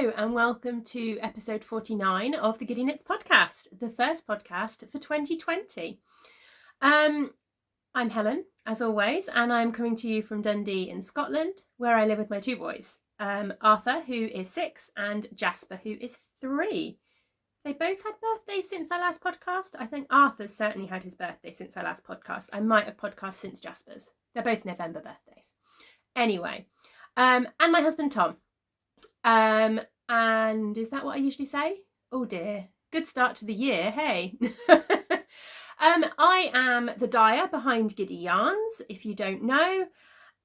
Hello and welcome to episode 49 of the Giddy Knits podcast, the first podcast for 2020. I'm Helen, as always, and I'm coming to you from Dundee in Scotland, where I live with my two boys, Arthur, who is 6, and Jasper, who is 3. They both had birthdays since our last podcast. I think Arthur's certainly had his birthday since our last podcast. I might have podcast since Jasper's. They're both November birthdays. Anyway, and my husband Tom. And is that what I usually say? Oh dear, good start to the year, hey. I am the dyer behind Giddy Yarns, if you don't know,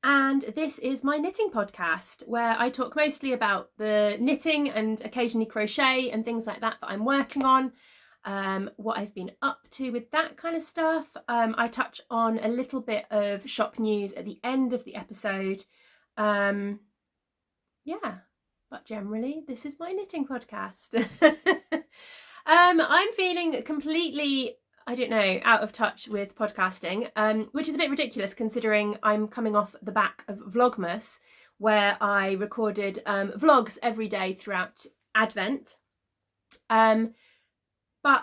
and this is my knitting podcast where I talk mostly about the knitting and occasionally crochet and things like that I'm working on, what I've been up to with that kind of stuff. I touch on a little bit of shop news at the end of the episode. But generally, this is my knitting podcast. I'm feeling completely, out of touch with podcasting, which is a bit ridiculous considering I'm coming off the back of Vlogmas, where I recorded vlogs every day throughout Advent. But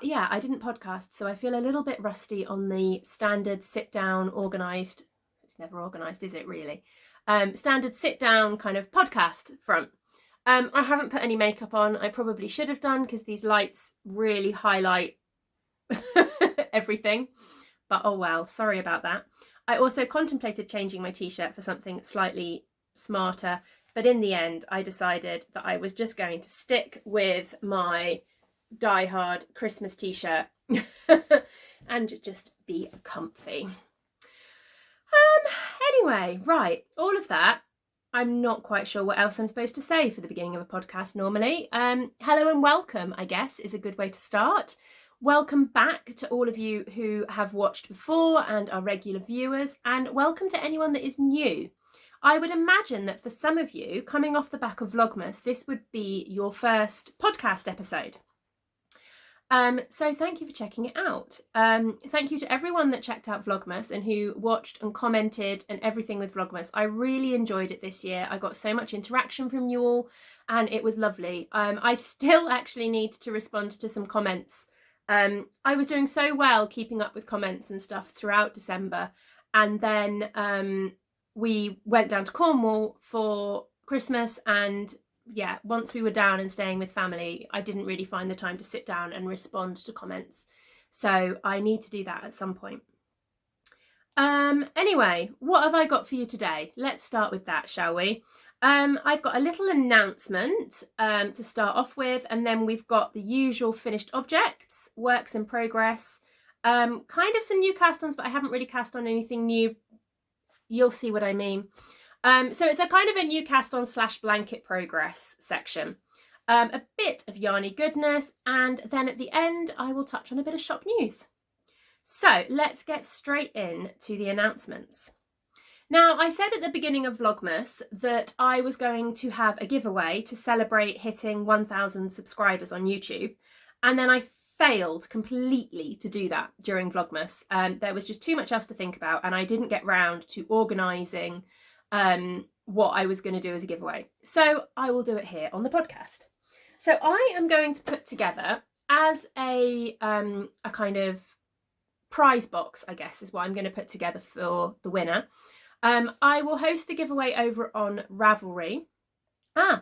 yeah, I didn't podcast, so I feel a little bit rusty on the standard sit-down, organised, it's never organised, is it really? Standard sit-down kind of podcast front. I haven't put any makeup on. I probably should have done because these lights really highlight everything. But oh well, sorry about that. I also contemplated changing my t-shirt for something slightly smarter. But in the end, I decided that I was just going to stick with my die-hard Christmas t-shirt and just be comfy. Anyway, right, all of that. I'm not quite sure what else I'm supposed to say for the beginning of a podcast normally. Hello and welcome, I guess, is a good way to start. Welcome back to all of you who have watched before and are regular viewers, and welcome to anyone that is new. I would imagine that for some of you, coming off the back of Vlogmas, this would be your first podcast episode. So thank you for checking it out. Thank you to everyone that checked out Vlogmas and who watched and commented and everything with Vlogmas. I really enjoyed it this year. I got so much interaction from you all and it was lovely. I still actually need to respond to some comments. I was doing so well keeping up with comments and stuff throughout December, and then we went down to Cornwall for Christmas, and yeah, once we were down and staying with family, I didn't really find the time to sit down and respond to comments. So I need to do that at some point. Anyway, what have I got for you today? Let's start with that, shall we? I've got a little announcement to start off with, and then we've got the usual finished objects, works in progress, kind of some new cast-ons, but I haven't really cast on anything new. You'll see what I mean. So it's a kind of a new cast-on / blanket progress section. A bit of yarny goodness, and then at the end I will touch on a bit of shop news. So let's get straight in to the announcements. Now, I said at the beginning of Vlogmas that I was going to have a giveaway to celebrate hitting 1,000 subscribers on YouTube, and then I failed completely to do that during Vlogmas. There was just too much else to think about, and I didn't get round to organising what I was going to do as a giveaway. So I will do it here on the podcast. So I am going to put together as a kind of prize box, I guess, is what I'm going to put together for the winner. I will host the giveaway over on Ravelry.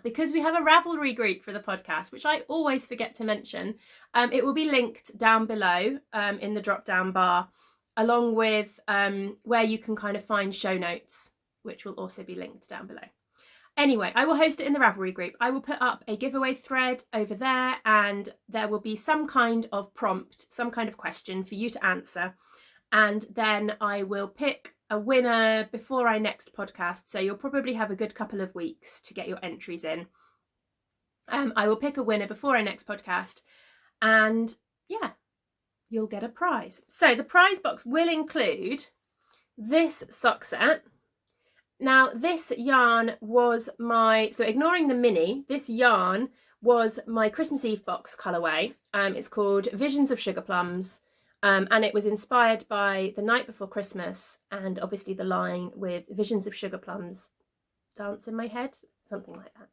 Because we have a Ravelry group for the podcast, which I always forget to mention. It will be linked down below in the drop down bar, along with where you can kind of find show notes, which will also be linked down below. Anyway, I will host it in the Ravelry group. I will put up a giveaway thread over there, and there will be some kind of prompt, some kind of question for you to answer. And then I will pick a winner before our next podcast. So you'll probably have a good couple of weeks to get your entries in. I will pick a winner before our next podcast, and yeah, you'll get a prize. So the prize box will include this sock set. Now, this yarn was so ignoring the mini, this yarn was my Christmas Eve box colourway. It's called Visions of Sugarplums, and it was inspired by The Night Before Christmas, and obviously the line with Visions of Sugarplums dance in my head, something like that.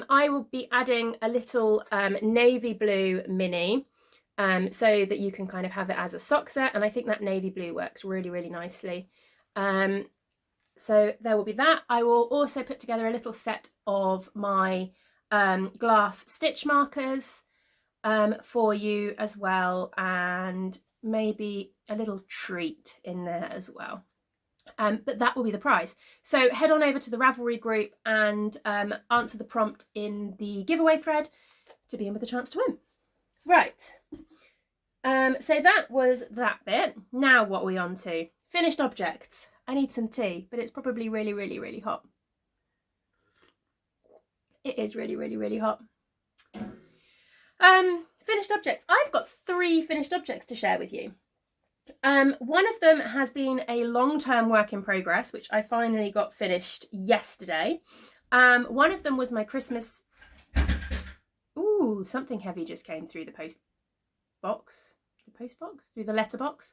I will be adding a little navy blue mini so that you can kind of have it as a sock set, and I think that navy blue works really, really nicely. So there will be that. I will also put together a little set of my glass stitch markers for you as well, and maybe a little treat in there as well. But that will be the prize. So head on over to the Ravelry group and answer the prompt in the giveaway thread to be in with a chance to win. Right. So that was that bit. Now what are we on to? Finished objects. I need some tea, but it's probably really, really, really hot. It is really, really, really hot. Finished objects. I've got 3 finished objects to share with you. One of them has been a long-term work in progress, which I finally got finished yesterday. One of them was my Christmas... Ooh, something heavy just came through the post box. Through the letterbox.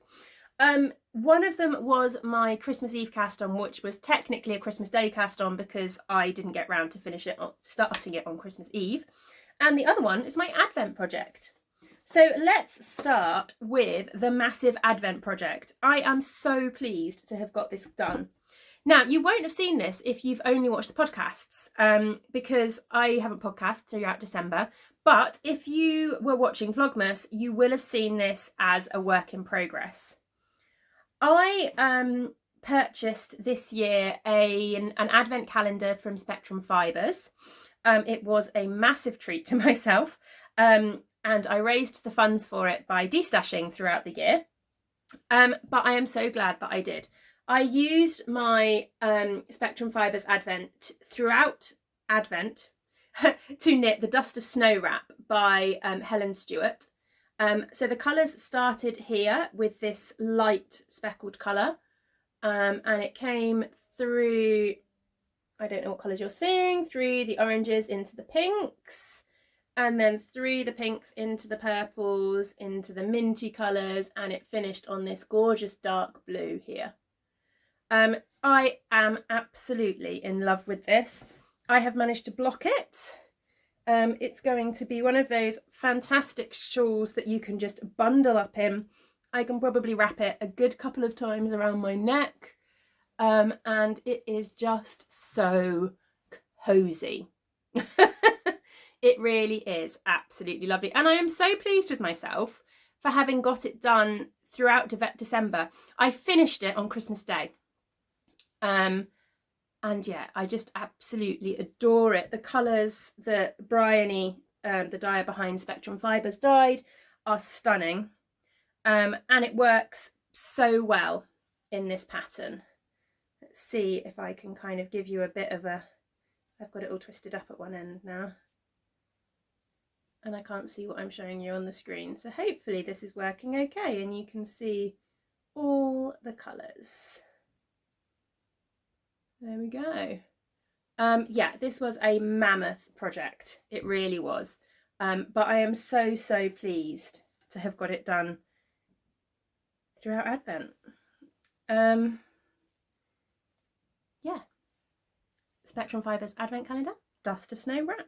One of them was my Christmas Eve cast on, which was technically a Christmas Day cast on because I didn't get round to starting it on Christmas Eve. And the other one is my Advent project. So let's start with the massive Advent project. I am so pleased to have got this done. Now, you won't have seen this if you've only watched the podcasts, because I have a podcast throughout December. But if you were watching Vlogmas, you will have seen this as a work in progress. I purchased this year an Advent calendar from Spectrum Fibres. It was a massive treat to myself. And I raised the funds for it by destashing throughout the year. But I am so glad that I did. I used my Spectrum Fibres Advent throughout Advent to knit the Dust of Snow wrap by Helen Stewart. So the colours started here with this light speckled colour, and it came through, I don't know what colours you're seeing, through the oranges into the pinks, and then through the pinks into the purples, into the minty colours, and it finished on this gorgeous dark blue here. I am absolutely in love with this. I have managed to block it. It's going to be one of those fantastic shawls that you can just bundle up in. I can probably wrap it a good couple of times around my neck, and it is just so cozy. It really is absolutely lovely, and I am so pleased with myself for having got it done throughout December. I finished it on Christmas Day, and yeah, I just absolutely adore it. The colours that Bryony, the dyer behind Spectrum Fibres, dyed are stunning, and it works so well in this pattern. Let's see if I can kind of give you a bit of a... I've got it all twisted up at one end now, and I can't see what I'm showing you on the screen, so hopefully this is working okay and you can see all the colours. There we go. Yeah, this was a mammoth project. It really was. But I am so, so pleased to have got it done throughout Advent. Yeah. Spectrum Fibres Advent Calendar, Dust of Snow wrap.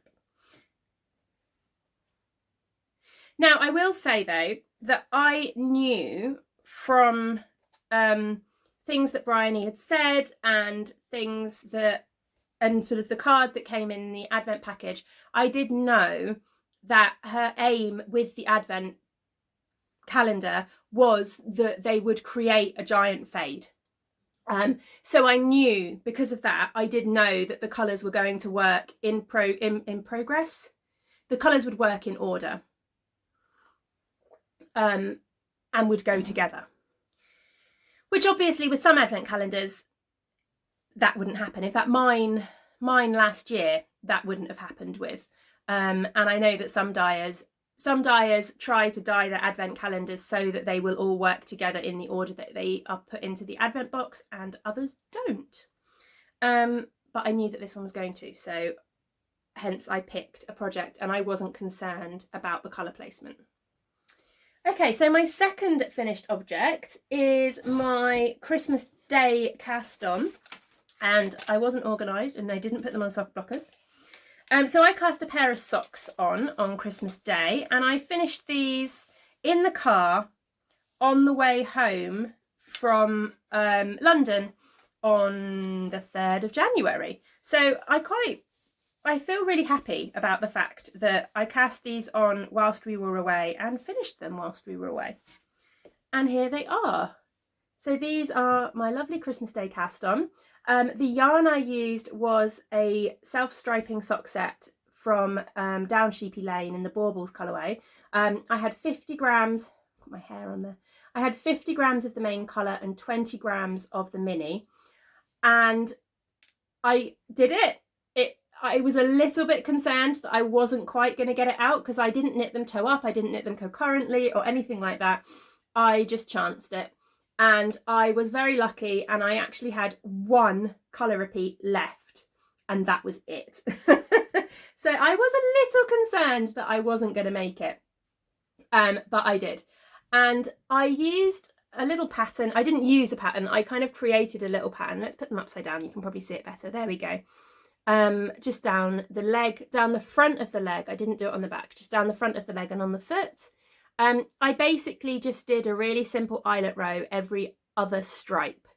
Now, I will say, though, that I knew from things that Bryony had said and things that, and sort of the card that came in the Advent package, I did know that her aim with the Advent calendar was that they would create a giant fade. So I knew, because of that, I did know that the colours were going to work in progress. The colours would work in order. And would go together, which obviously with some Advent calendars that wouldn't happen. In fact, mine last year that wouldn't have happened with, and I know that some dyers try to dye their Advent calendars so that they will all work together in the order that they are put into the Advent box, and others don't. But I knew that this one was going to, so hence I picked a project and I wasn't concerned about the colour placement. Okay, so my second finished object is my Christmas Day cast on, and I wasn't organised and I didn't put them on soft blockers. So I cast a pair of socks on Christmas Day, and I finished these in the car on the way home from London on the 3rd of January. So I feel really happy about the fact that I cast these on whilst we were away and finished them whilst we were away. And here they are. So these are my lovely Christmas Day cast on. The yarn I used was a self-striping sock set from Down Sheepy Lane in the Baubles colourway. I had 50 grams, put my hair on there. I had 50 grams of the main colour and 20 grams of the mini. And I did it. I was a little bit concerned that I wasn't quite going to get it out because I didn't knit them toe up, I didn't knit them concurrently or anything like that. I just chanced it, and I was very lucky, and I actually had one colour repeat left, and that was it. So I was a little concerned that I wasn't going to make it, but I did. And I used a little pattern. I didn't use a pattern, I kind of created a little pattern. Let's put them upside down, you can probably see it better. There we go. Just down the leg, down the front of the leg. I didn't do it on the back, just down the front of the leg and on the foot. I basically just did a really simple eyelet row every other stripe.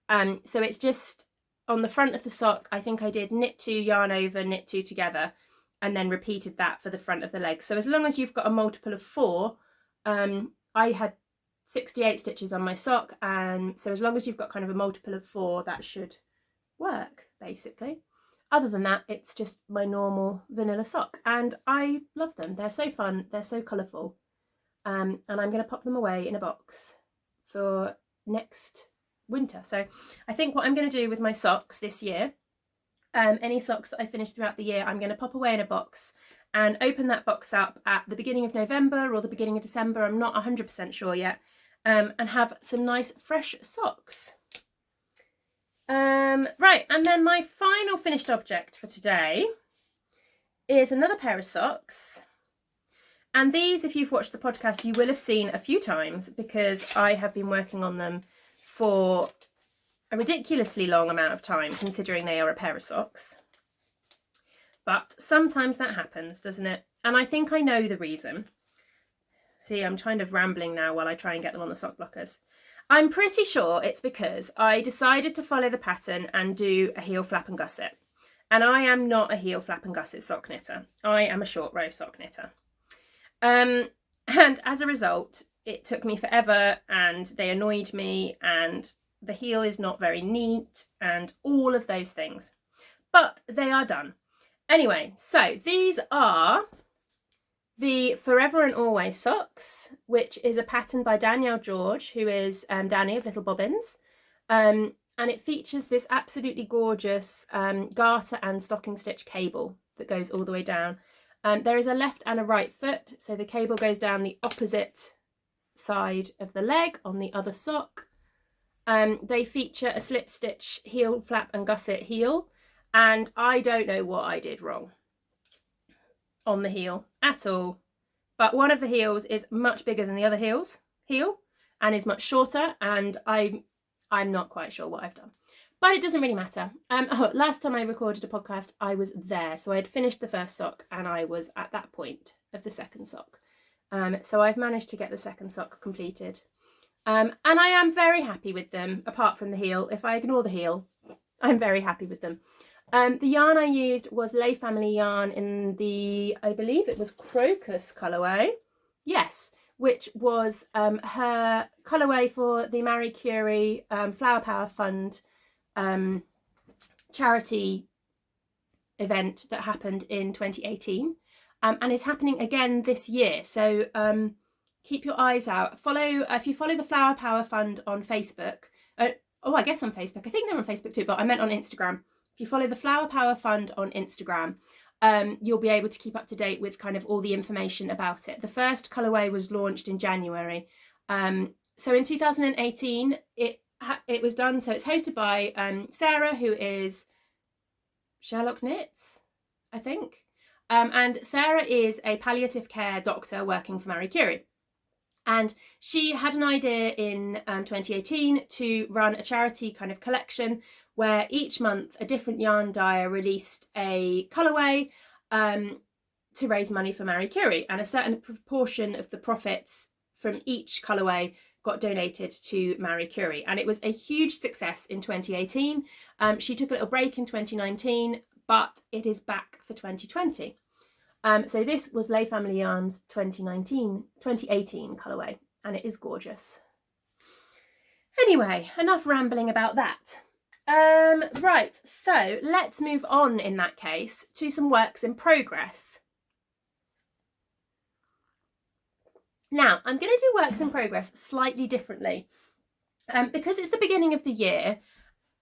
So it's just on the front of the sock, I think I did knit 2, yarn over, knit 2 together, and then repeated that for the front of the leg. So as long as you've got a multiple of 4, I had 68 stitches on my sock, and so as long as you've got kind of a multiple of 4, that should work, basically. Other than that, it's just my normal vanilla sock, and I love them. They're so fun, they're so colourful, and I'm going to pop them away in a box for next winter. So I think what I'm going to do with my socks this year, any socks that I finish throughout the year, I'm going to pop away in a box and open that box up at the beginning of November or the beginning of December, I'm not 100% sure yet, and have some nice fresh socks. Right, and then my final finished object for today is another pair of socks. And these, if you've watched the podcast, you will have seen a few times because I have been working on them for a ridiculously long amount of time, considering they are a pair of socks. But sometimes that happens, doesn't it? And I think I know the reason. See, I'm kind of rambling now while I try and get them on the sock blockers. I'm pretty sure it's because I decided to follow the pattern and do a heel flap and gusset. And I am not a heel flap and gusset sock knitter. I am a short row sock knitter. And as a result, it took me forever and they annoyed me and the heel is not very neat and all of those things. But they are done. Anyway, so these are the Forever and Always socks, which is a pattern by Danielle George, who is Danny of Little Bobbins. And it features this absolutely gorgeous garter and stocking stitch cable that goes all the way down. There is a left and a right foot, so the cable goes down the opposite side of the leg on the other sock. They feature a slip stitch heel flap and gusset heel, and I don't know what I did wrong on the heel at all, but one of the heels is much bigger than the other heel and is much shorter, and I'm not quite sure what I've done, but it doesn't really matter. Last time I recorded a podcast I was there, so I had finished the first sock and I was at that point of the second sock, so I've managed to get the second sock completed, and I am very happy with them apart from the heel. If I ignore the heel, I'm very happy with them. The yarn I used was Lay Family yarn in the, I believe it was Crocus colourway. Yes, which was her colourway for the Marie Curie Flower Power Fund charity event that happened in 2018 and is happening again this year. So keep your eyes out. If you follow the Flower Power Fund on Facebook, I guess on Facebook, I think they're on Facebook too, but I meant on Instagram. If you follow the Flower Power Fund on Instagram, you'll be able to keep up to date with kind of all the information about it. The first colourway was launched in January. So in 2018, it was done. So it's hosted by Sarah, who is Sherlock Knits, I think. And Sarah is a palliative care doctor working for Marie Curie. And she had an idea in 2018 to run a charity kind of collection where each month a different yarn dyer released a colourway to raise money for Marie Curie, and a certain proportion of the profits from each colourway got donated to Marie Curie, and it was a huge success in 2018. She took a little break in 2019, but it is back for 2020. So this was Les Family Yarns 2018 colourway, and it is gorgeous. Anyway, enough rambling about that. Right, so let's move on in that case to some works in progress. Now, I'm going to do works in progress slightly differently. Because it's the beginning of the year,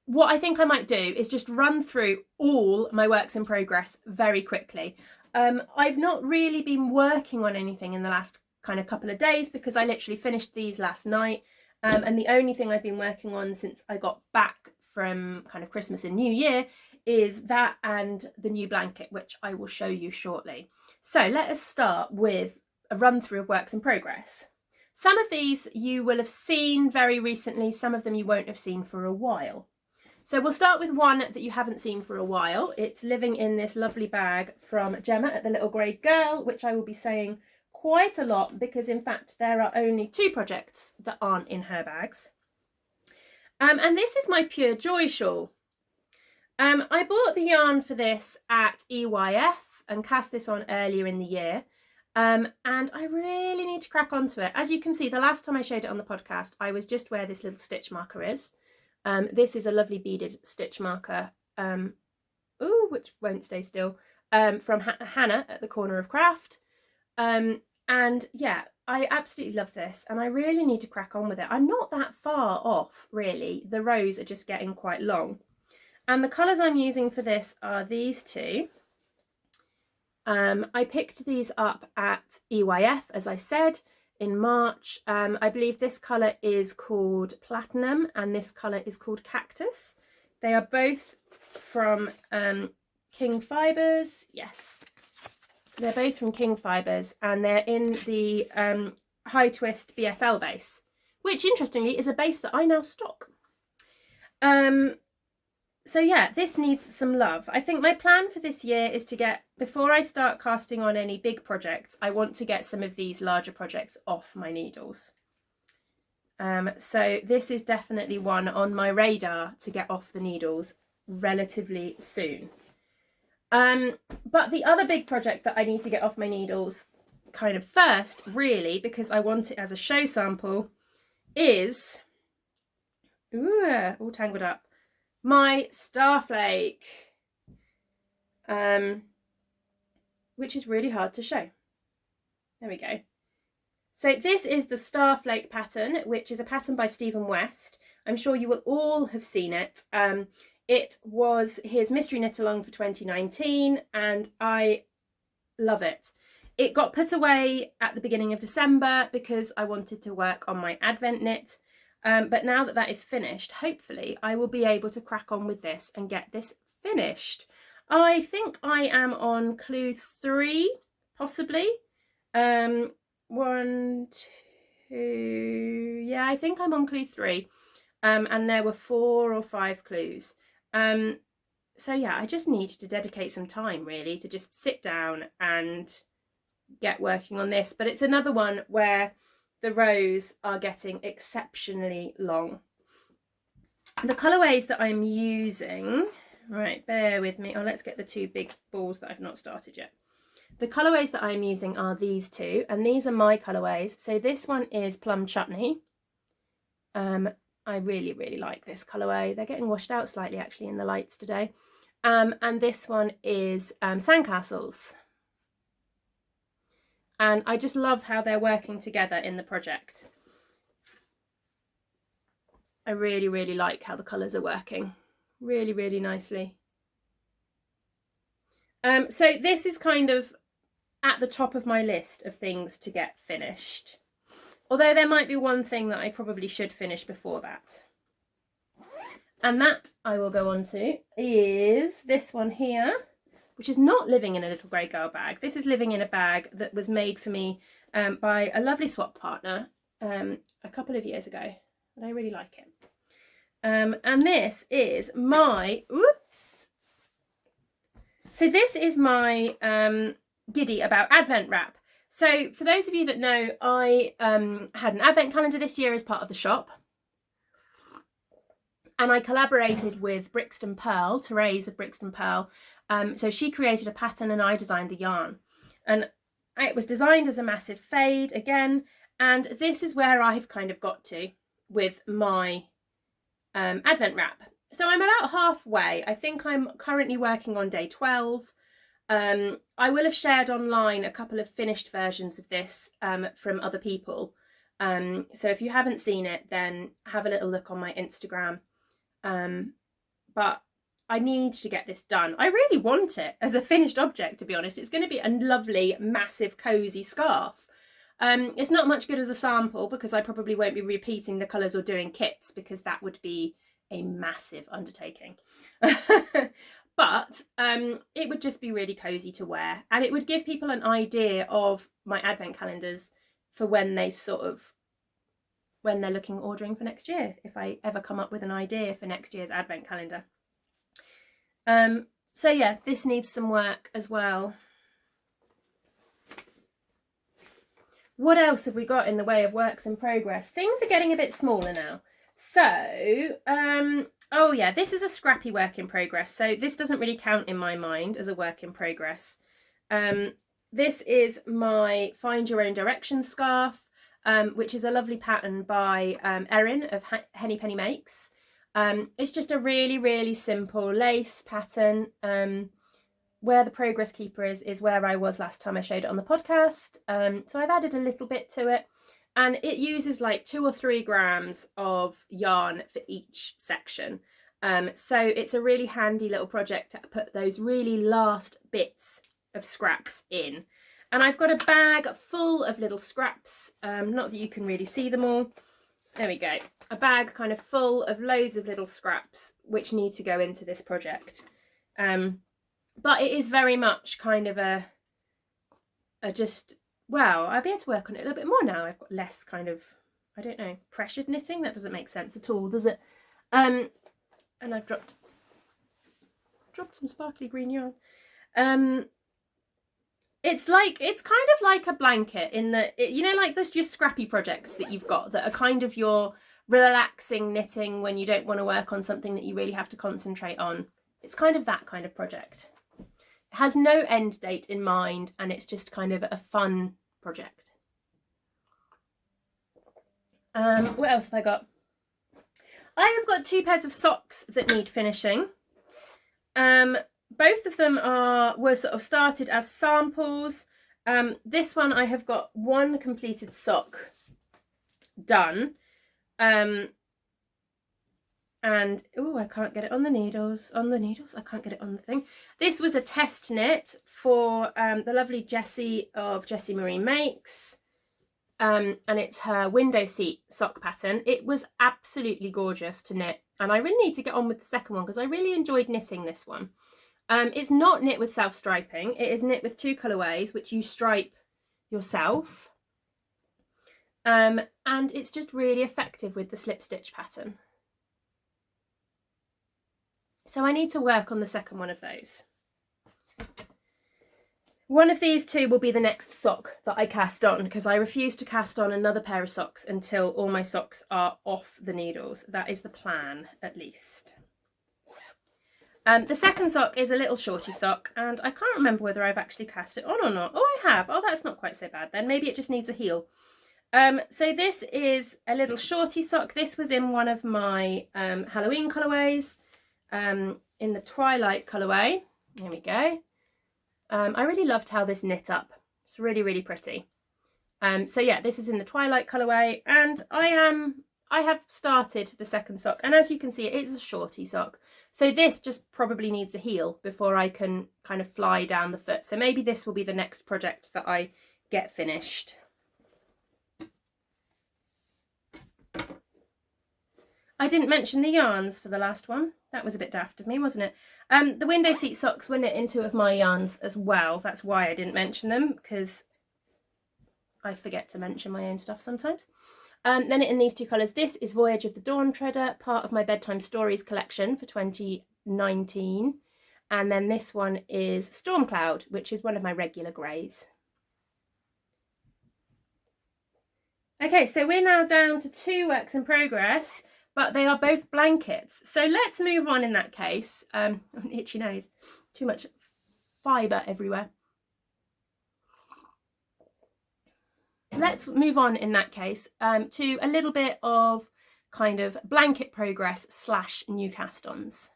what I think I might do is just run through all my works in progress very quickly. I've not really been working on anything in the last kind of couple of days because I literally finished these last night. And the only thing I've been working on since I got back from kind of Christmas and New Year is that and the new blanket, which I will show you shortly. So let us start with a run through of works in progress. Some of these you will have seen very recently, some of them you won't have seen for a while. So we'll start with one that you haven't seen for a while. It's living in this lovely bag from Gemma at the Little Grey Girl, which I will be saying quite a lot because in fact there are only 2 projects that aren't in her bags. And this is my Pure Joy shawl. I bought the yarn for this at EYF and cast this on earlier in the year. And I really need to crack onto it. As you can see, the last time I showed it on the podcast, I was just where this little stitch marker is. This is a lovely beaded stitch marker, which won't stay still, from Hannah at the Corner of Craft. And yeah, I absolutely love this and I really need to crack on with it. I'm not that far off, really. The rows are just getting quite long. And the colours I'm using for this are these 2. I picked these up at EYF, as I said, in March. I believe this colour is called Platinum and this colour is called Cactus. They are both from King Fibres. Yes, they're both from King Fibres and they're in the High Twist BFL base, which interestingly is a base that I now stock. So yeah, this needs some love. I think my plan for this year is to get, before I start casting on any big projects, I want to get some of these larger projects off my needles. So this is definitely one on my radar to get off the needles relatively soon. But the other big project that I need to get off my needles kind of first, really, because I want it as a show sample, is, all tangled up, my Star Flake, which is really hard to show. There we go. So this is the Star Flake pattern, which is a pattern by Stephen West. I'm sure you will all have seen it. It was his mystery knit along for 2019 and I love it. It got put away at the beginning of December because I wanted to work on my Advent knit. But now that that is finished, hopefully I will be able to crack on with this and get this finished. I think I am on clue 3, possibly. 1, 2, yeah, I think I'm on clue 3. And there were 4 or 5 clues. So yeah, I just need to dedicate some time really to just sit down and get working on this. But it's another one where the rows are getting exceptionally long. The colourways that I'm using, right, bear with me. Oh, let's get the 2 big balls that I've not started yet. The colourways that I'm using are these 2, and these are my colourways. So this one is Plum Chutney. I really, really like this colourway. They're getting washed out slightly actually in the lights today. And this one is Sandcastles. And I just love how they're working together in the project. I really, really like how the colours are working. Really, really nicely. So this is kind of at the top of my list of things to get finished. Although there might be one thing that I probably should finish before that. And that I will go on to is this one here, which is not living in a Little Grey Girl bag. This is living in a bag that was made for me by a lovely swap partner a couple of years ago. And I really like it. And this is my, So this is my Giddy about Advent wrap. So for those of you that know, I had an Advent calendar this year as part of the shop. And I collaborated with Brixton Pearl, Therese of Brixton Pearl. So she created a pattern and I designed the yarn. And it was designed as a massive fade again. And this is where I've kind of got to with my Advent wrap. So I'm about halfway. I think I'm currently working on day 12. I will have shared online a couple of finished versions of this from other people. So if you haven't seen it, then have a little look on my Instagram. But I need to get this done. I really want it as a finished object, to be honest. It's going to be a lovely, massive, cozy scarf. It's not much good as a sample because I probably won't be repeating the colours or doing kits because that would be a massive undertaking. But it would just be really cozy to wear, and it would give people an idea of my Advent calendars for when they when they're ordering for next year, if I ever come up with an idea for next year's Advent calendar. So yeah, this needs some work as well. What else have we got in the way of works in progress? Things are getting a bit smaller now. So, oh yeah, this is a scrappy work in progress. So this doesn't really count in my mind as a work in progress. This is my Find Your Own Direction scarf, which is a lovely pattern by Erin of Henny Penny Makes. It's just a really, really simple lace pattern. Where the progress keeper is where I was last time I showed it on the podcast. So I've added a little bit to it, and it uses like 2 or 3 grams of yarn for each section. So it's a really handy little project to put those really last bits of scraps in. And I've got a bag full of little scraps, not that you can really see them all. There we go. A bag kind of full of loads of little scraps which need to go into this project. But it is very much kind of a just, well, I'll be able to work on it a little bit more now. I've got less kind of, I don't know, pressured knitting. That doesn't make sense at all, does it? And I've dropped some sparkly green yarn. It's kind of like a blanket in that, you know, like those your scrappy projects that you've got that are kind of your relaxing knitting when you don't want to work on something that you really have to concentrate on. It's kind of that kind of project. It has no end date in mind, and it's just kind of a fun project. What else have I got? I have got 2 pairs of socks that need finishing. Both of them were sort of started as samples. This one I have got 1 completed sock done. And oh, I can't get it on the needles. I can't get it on the thing. This was a test knit for the lovely Jessie of Jessie Marie Makes, and it's her window seat sock pattern. It was absolutely gorgeous to knit, and I really need to get on with the second one because I really enjoyed knitting this one. It's not knit with self striping. It is knit with 2 colorways which you stripe yourself, and it's just really effective with the slip stitch pattern. So I need to work on the second one of those. One of these 2 will be the next sock that I cast on, because I refuse to cast on another pair of socks until all my socks are off the needles. That is the plan, at least. The second sock is a little shorty sock, and I can't remember whether I've actually cast it on or not. Oh, I have. Oh, that's not quite so bad then. Maybe it just needs a heel. So this is a little shorty sock. This was in one of my Halloween colourways. In the Twilight colourway. There we go. I really loved how this knit up. It's really, really pretty. So yeah, this is in the Twilight colourway, and I have started the second sock, and as you can see, it is a shorty sock. So this just probably needs a heel before I can kind of fly down the foot. So maybe this will be the next project that I get finished. I didn't mention the yarns for the last one. That was a bit daft of me, wasn't it? The window seat socks were knit in 2 of my yarns as well. That's why I didn't mention them, because I forget to mention my own stuff sometimes. They're knit in these 2 colours. This is Voyage of the Dawn Treader, part of my Bedtime Stories collection for 2019. And then this one is Storm Cloud, which is one of my regular greys. Okay, so we're now down to 2 works in progress, but they are both blankets. So let's move on in that case. Itchy nose, too much fibre everywhere. Let's move on in that case to a little bit of kind of blanket progress / new cast-ons.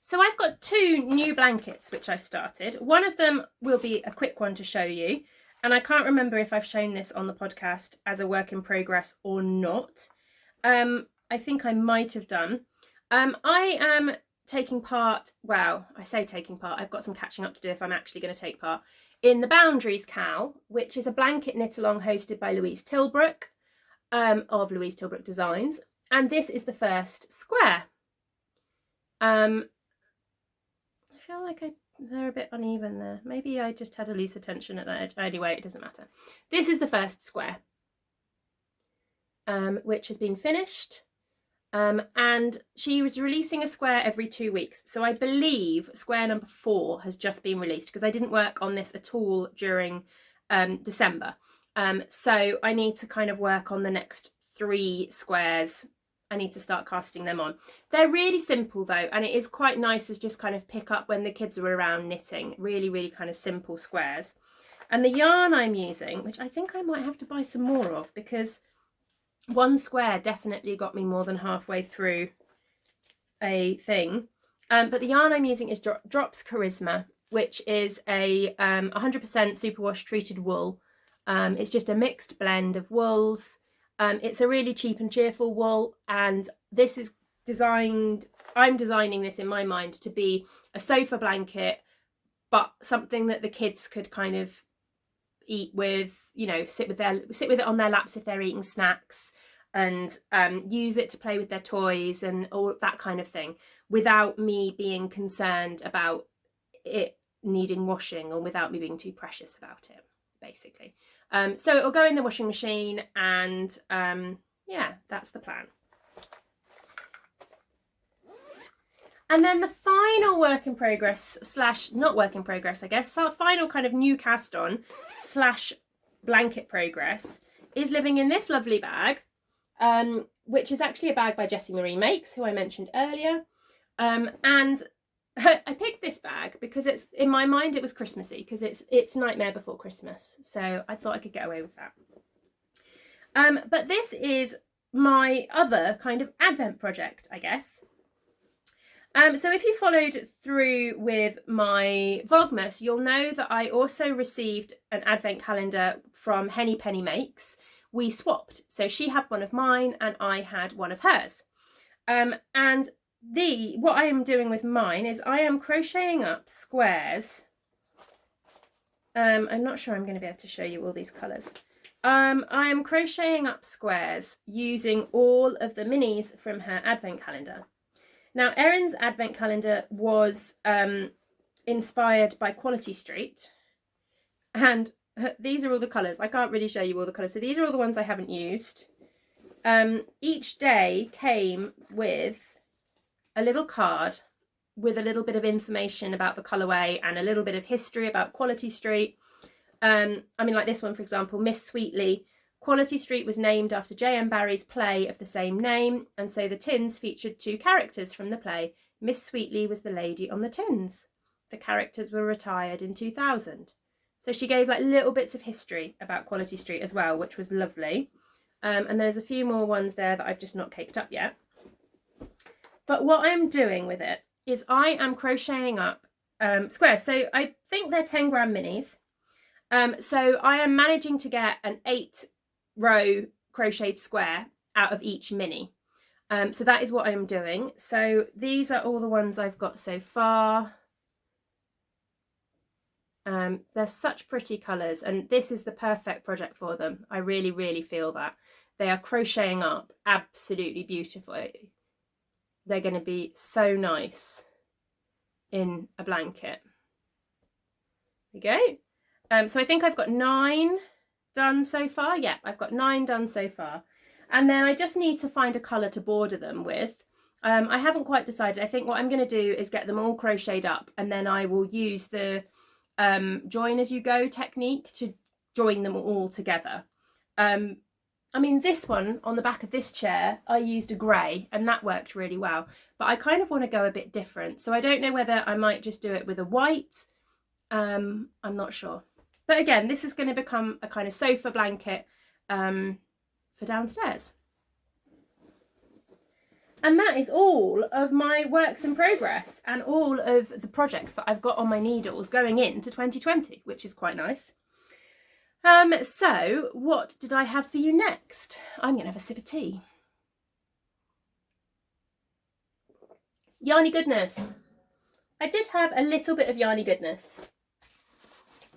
So I've got 2 new blankets which I've started. One of them will be a quick one to show you, and I can't remember if I've shown this on the podcast as a work in progress or not. I think I might have done. I am taking part, well, I say taking part, I've got some catching up to do if I'm actually going to take part, in the Boundaries Cowl, which is a blanket knit along hosted by Louise Tilbrook of Louise Tilbrook Designs, and this is the first square. I feel like they're a bit uneven there. Maybe I just had a looser tension at that edge. Anyway, it doesn't matter. This is the first square, which has been finished. And she was releasing a square every 2 weeks. So I believe square number 4 has just been released, because I didn't work on this at all during December. So I need to kind of work on the next 3 squares. I need to start casting them on. They're really simple though, and it is quite nice to just kind of pick up when the kids are around knitting. Really, really kind of simple squares. And the yarn I'm using, which I think I might have to buy some more of, because one square definitely got me more than halfway through a thing. But the yarn I'm using is Drops Charisma, which is a 100% superwash treated wool. It's just a mixed blend of wools. It's a really cheap and cheerful wool, and this is designed, I'm designing this in my mind to be a sofa blanket, but something that the kids could kind of eat with, you know, sit with it on their laps if they're eating snacks, and use it to play with their toys and all that kind of thing, without me being concerned about it needing washing, or without me being too precious about it, basically. So it'll go in the washing machine, and yeah, that's the plan. And then the final work in progress / not work in progress, I guess, so final kind of new cast on / blanket progress is living in this lovely bag, which is actually a bag by Jessie Marie Makes, who I mentioned earlier. And I picked this bag because it's, in my mind, it was Christmassy, because it's Nightmare Before Christmas. So I thought I could get away with that. But this is my other kind of Advent project, I guess. So if you followed through with my Vlogmas, you'll know that I also received an Advent calendar from Henny Penny Makes. We swapped. So she had one of mine and I had one of hers. And what I am doing with mine is I am crocheting up squares. I'm not sure I'm going to be able to show you all these colours. I am crocheting up squares using all of the minis from her Advent calendar. Now, Erin's Advent calendar was inspired by Quality Street, and these are all the colours. I can't really show you all the colours, so these are all the ones I haven't used. Each day came with a little card with a little bit of information about the colourway and a little bit of history about Quality Street. I mean, like this one, for example, Miss Sweetly. Quality Street was named after J.M. Barrie's play of the same name, and so the tins featured 2 characters from the play. Miss Sweetly was the lady on the tins. The characters were retired in 2000. So she gave like little bits of history about Quality Street as well, which was lovely. And there's a few more ones there that I've just not caked up yet. But what I'm doing with it is I am crocheting up squares. So I think they're 10 gram minis. So I am managing to get an 8-row crocheted square out of each mini. So that is what I'm doing. So these are all the ones I've got so far. They're such pretty colours, and this is the perfect project for them. I really, really feel that. They are crocheting up absolutely beautifully. They're going to be so nice in a blanket. There we go. So I think I've got 9 done so far. Yeah, I've got 9 done so far. And then I just need to find a colour to border them with. I haven't quite decided. I think what I'm going to do is get them all crocheted up, and then I will use the join as you go technique to join them all together. I mean, this one on the back of this chair, I used a grey and that worked really well, but I kind of want to go a bit different. So I don't know whether I might just do it with a white. I'm not sure. But again, this is going to become a kind of sofa blanket for downstairs. And that is all of my works in progress and all of the projects that I've got on my needles going into 2020, which is quite nice. So what did I have for you next? I'm going to have a sip of tea. Yarny goodness. I did have a little bit of yarny goodness.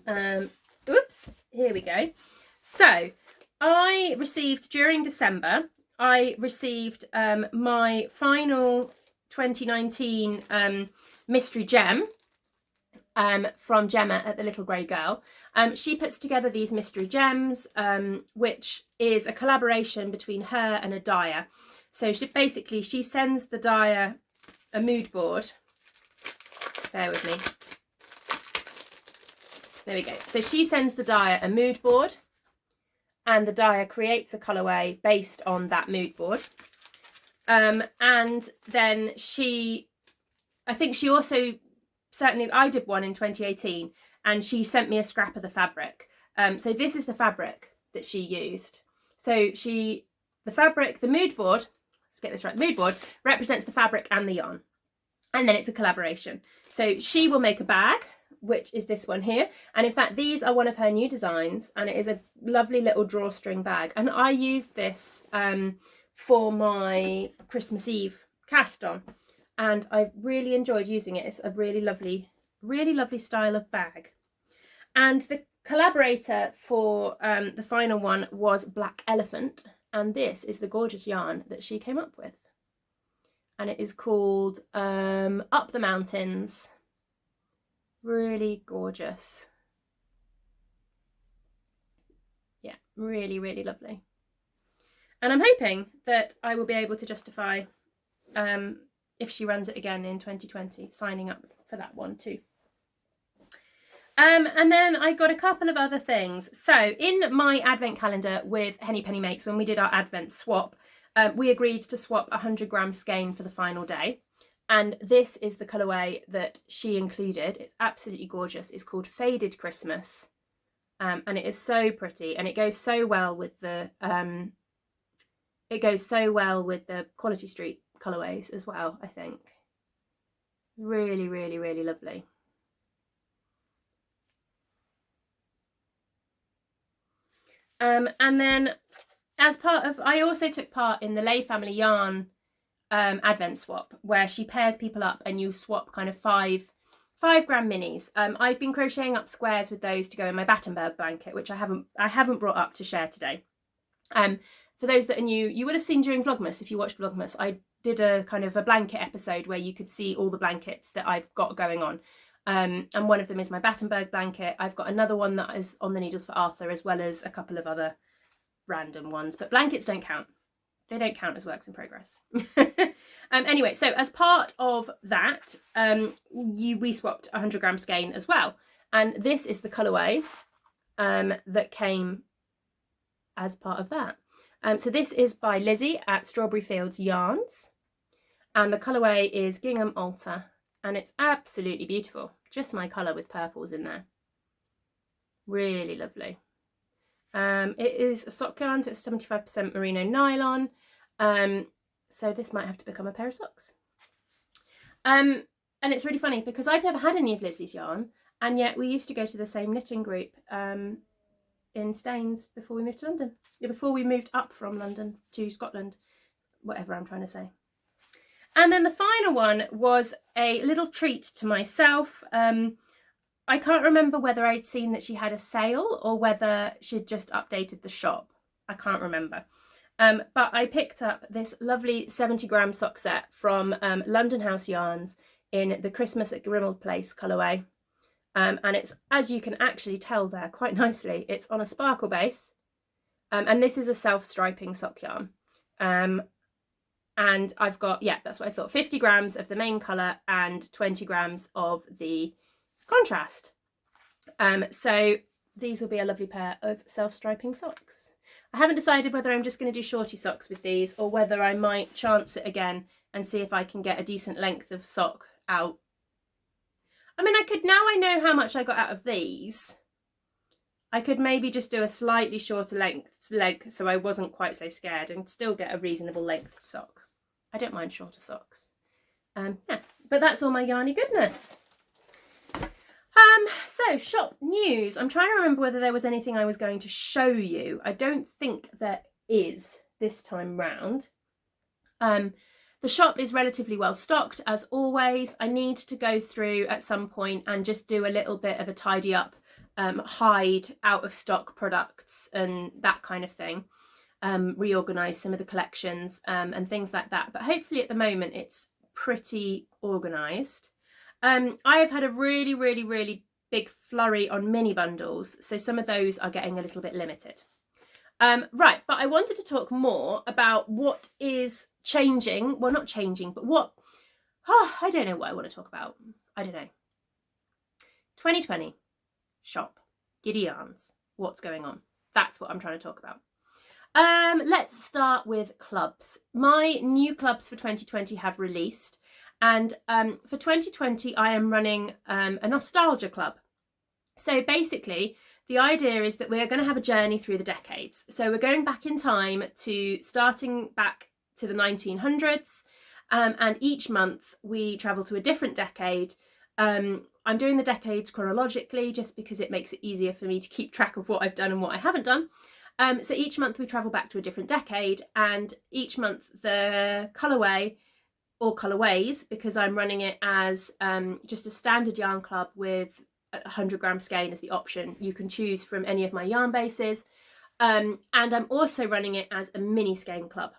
Oops, here we go. So I received during December, I received my final 2019 mystery gem from Gemma at the Little Grey Girl. She puts together these mystery gems, which is a collaboration between her and a dyer. So she sends the dyer a mood board. Bear with me. There we go. So she sends the dyer a mood board, and the dyer creates a colourway based on that mood board. And then I think she also, certainly I did one in 2018, and she sent me a scrap of the fabric. So this is the fabric that she used. So the mood board, let's get this right, the mood board represents the fabric and the yarn. And then it's a collaboration. So she will make a bag, which is this one here. And in fact, these are one of her new designs, and it is a lovely little drawstring bag. And I used this for my Christmas Eve cast on, and I really enjoyed using it. It's a really lovely style of bag. And the collaborator for the final one was Black Elephant, and this is the gorgeous yarn that she came up with. And it is called Up the Mountains. Really gorgeous. Yeah, really, really lovely. And I'm hoping that I will be able to justify, if she runs it again in 2020, signing up for that one too. And then I got a couple of other things. So in my advent calendar with Henny Penny Makes, when we did our advent swap, we agreed to swap 100-gram skein for the final day. And this is the colourway that she included. It's absolutely gorgeous. It's called Faded Christmas. And it is so pretty, and it goes so well with the Quality Street colourways as well, I think. Really, really, really lovely. And then I also took part in the Lay Family Yarn advent swap, where she pairs people up and you swap kind of 5-gram minis. I've been crocheting up squares with those to go in my Battenberg blanket, which I haven't brought up to share today. For those that are new, you would have seen during Vlogmas, if you watched Vlogmas, I did a kind of a blanket episode where you could see all the blankets that I've got going on. And one of them is my Battenberg blanket. I've got another one that is on the needles for Arthur, as well as a couple of other random ones, but blankets don't count. They don't count as works in progress. Anyway, so as part of that, we swapped 100-gram skein as well. And this is the colourway that came as part of that. So this is by Lizzie at Strawberry Fields Yarns. And the colourway is Gingham Altar. And it's absolutely beautiful. Just my colour with purples in there. Really lovely. It is a sock yarn, so it's 75% merino nylon. So this might have to become a pair of socks. And it's really funny because I've never had any of Lizzie's yarn, and yet we used to go to the same knitting group in Staines before we moved to London. Before we moved up from London to Scotland, whatever I'm trying to say. And then the final one was a little treat to myself. I can't remember whether I'd seen that she had a sale or whether she'd just updated the shop. I can't remember. But I picked up this lovely 70-gram sock set from London House Yarns in the Christmas at Grimald Place colourway. And it's, as you can actually tell there quite nicely, it's on a sparkle base. And this is a self-striping sock yarn. And I've got, yeah, that's what I thought, 50 grams of the main colour and 20 grams of the contrast. So these will be a lovely pair of self-striping socks. I haven't decided whether I'm just going to do shorty socks with these or whether I might chance it again and see if I can get a decent length of sock out. I mean, I could, now I know how much I got out of these, I could maybe just do a slightly shorter length leg so I wasn't quite so scared and still get a reasonable length sock. I don't mind shorter socks. Yeah, but that's all my yarny goodness. So shop news. I'm trying to remember whether there was anything I was going to show you. I don't think there is this time round. The shop is relatively well stocked as always. I need to go through at some point and just do a little bit of a tidy up, hide out of stock products and that kind of thing. Reorganize some of the collections and things like that. But hopefully at the moment it's pretty organized. I have had a really big flurry on mini bundles, so some of those are getting a little bit limited. Right, but I wanted to talk more about what is changing. Well, not changing, but what, I don't know what I want to talk about. I don't know. 2020, shop, Giddy yarns, what's going on? That's what I'm trying to talk about. Let's start with clubs. My new clubs for 2020 have released. And for 2020, I am running a nostalgia club. So basically, the idea is that we're going to have a journey through the decades. So we're going back in time to starting back to the 1900s. And each month we travel to a different decade. I'm doing the decades chronologically just because it makes it easier for me to keep track of what I've done and what I haven't done. So each month we travel back to a different decade, and each month the colourway or colourways, because I'm running it as just a standard yarn club with 100 gram skein as the option. You can choose from any of my yarn bases, and I'm also running it as a mini skein club.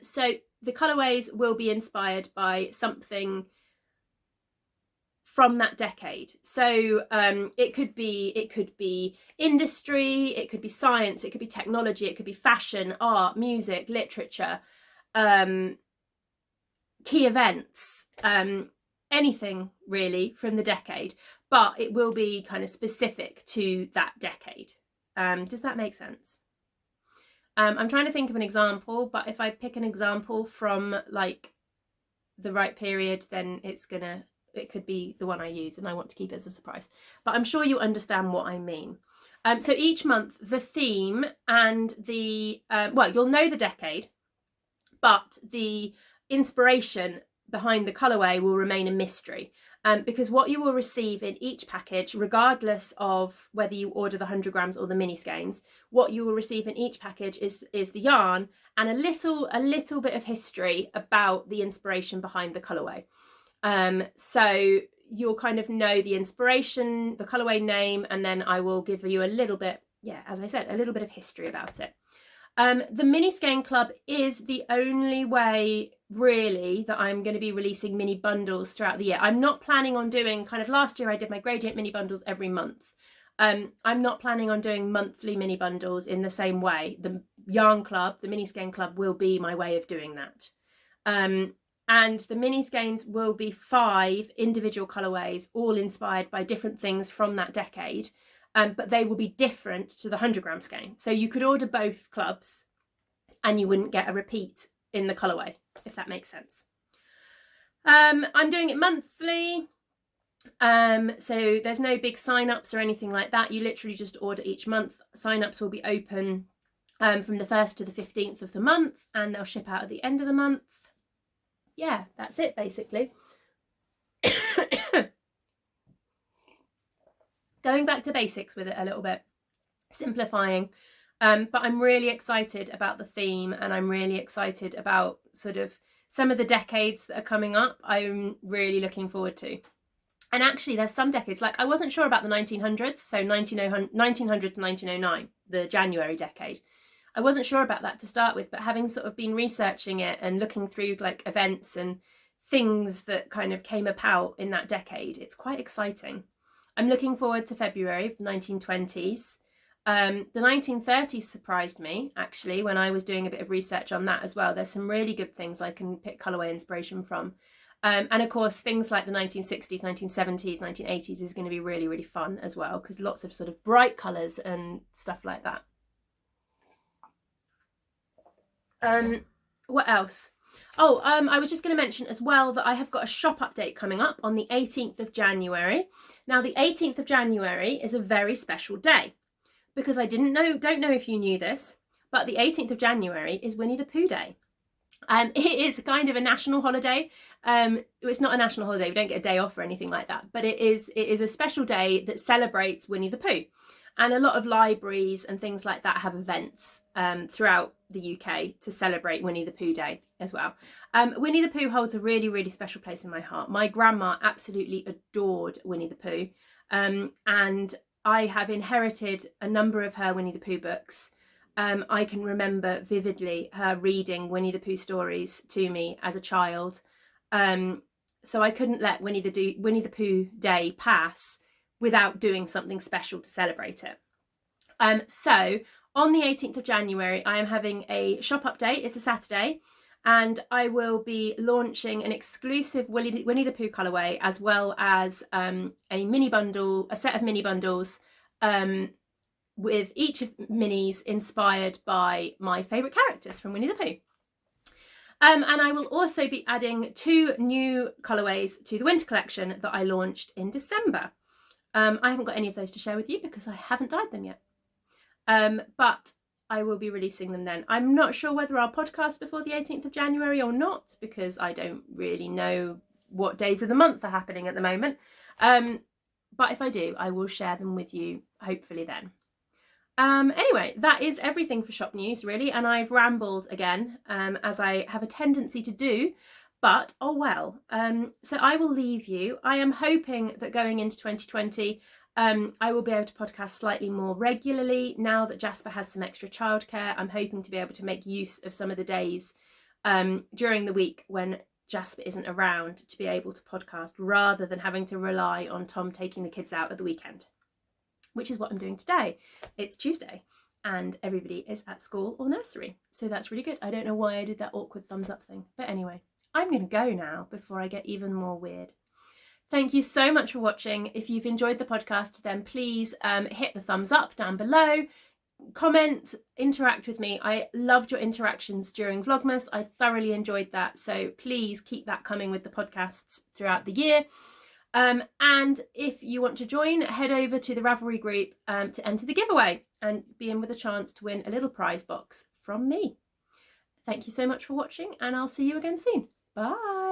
So the colourways will be inspired by something from that decade. So it could be industry, it could be science, it could be technology, it could be fashion, art, music, literature, key events, anything really from the decade, but it will be kind of specific to that decade. Does that make sense? I'm trying to think of an example, but if I pick an example from like the right period, then it could be the one I use, and I want to keep it as a surprise. But I'm sure you understand what I mean. So each month the theme and the, well, you'll know the decade, but the inspiration behind the colourway will remain a mystery, because what you will receive in each package, regardless of whether you order the 100 grams or the mini skeins, what you will receive in each package is the yarn and a little bit of history about the inspiration behind the colourway. So you'll kind of know the inspiration, the colourway name, and then I will give you a little bit, yeah, as I said, a little bit of history about it. The mini skein club is the only way really that I'm going to be releasing mini bundles throughout the year. I'm not planning on doing, kind of last year I did my gradient mini bundles every month. I'm not planning on doing monthly mini bundles in the same way. The yarn club, the mini skein club, will be my way of doing that. And the mini skeins will be 5 individual colourways, all inspired by different things from that decade. But they will be different to the 100 gram skein. So you could order both clubs and you wouldn't get a repeat in the colourway, if that makes sense. I'm doing it monthly. So there's no big sign-ups or anything like that. You literally just order each month. Sign-ups will be open from the 1st to the 15th of the month, and they'll ship out at the end of the month. Yeah, that's it basically. Going back to basics with it a little bit, simplifying, but I'm really excited about the theme, and I'm really excited about sort of some of the decades that are coming up. I'm really looking forward to. And actually there's some decades, like I wasn't sure about the 1900s, so 1900 to 1909, the January decade. I wasn't sure about that to start with, but having sort of been researching it and looking through like events and things that kind of came about in that decade, it's quite exciting. I'm looking forward to February of the 1920s. The 1930s surprised me, actually, when I was doing a bit of research on that as well. There's some really good things I can pick colourway inspiration from. And of course, things like the 1960s, 1970s, 1980s is going to be really, really fun as well, because lots of sort of bright colours and stuff like that. What else? Oh, I was just going to mention as well that I have got a shop update coming up on the 18th of January. Now, the 18th of January is a very special day, because I don't know if you knew this, but the 18th of January is Winnie the Pooh Day. It is kind of a national holiday. It's not a national holiday, we don't get a day off or anything like that, but it is a special day that celebrates Winnie the Pooh. And a lot of libraries and things like that have events throughout the UK to celebrate Winnie the Pooh Day as well. Winnie the Pooh holds a really, really special place in my heart. My grandma absolutely adored Winnie the Pooh, and I have inherited a number of her Winnie the Pooh books. I can remember vividly her reading Winnie the Pooh stories to me as a child. So I couldn't let Winnie the Pooh Day pass without doing something special to celebrate it. So on the 18th of January, I am having a shop update. It's a Saturday, and I will be launching an exclusive Winnie the Pooh colourway, as well as a set of mini bundles, with each of minis inspired by my favourite characters from Winnie the Pooh. And I will also be adding 2 new colourways to the winter collection that I launched in December. I haven't got any of those to share with you because I haven't dyed them yet. But I will be releasing them then. I'm not sure whether I'll podcast before the 18th of January or not, because I don't really know what days of the month are happening at the moment. But if I do, I will share them with you, hopefully then. Anyway, that is everything for shop news, really, and I've rambled again, as I have a tendency to do, but oh well. So I will leave you. I am hoping that going into 2020, I will be able to podcast slightly more regularly now that Jasper has some extra childcare. I'm hoping to be able to make use of some of the days during the week when Jasper isn't around to be able to podcast, rather than having to rely on Tom taking the kids out at the weekend, which is what I'm doing today. It's Tuesday and everybody is at school or nursery. So that's really good. I don't know why I did that awkward thumbs up thing. But anyway, I'm going to go now before I get even more weird. Thank you so much for watching. If you've enjoyed the podcast, then please hit the thumbs up down below. Comment, interact with me. I loved your interactions during Vlogmas. I thoroughly enjoyed that. So please keep that coming with the podcasts throughout the year. And if you want to join, head over to the Ravelry Group to enter the giveaway and be in with a chance to win a little prize box from me. Thank you so much for watching, and I'll see you again soon. Bye.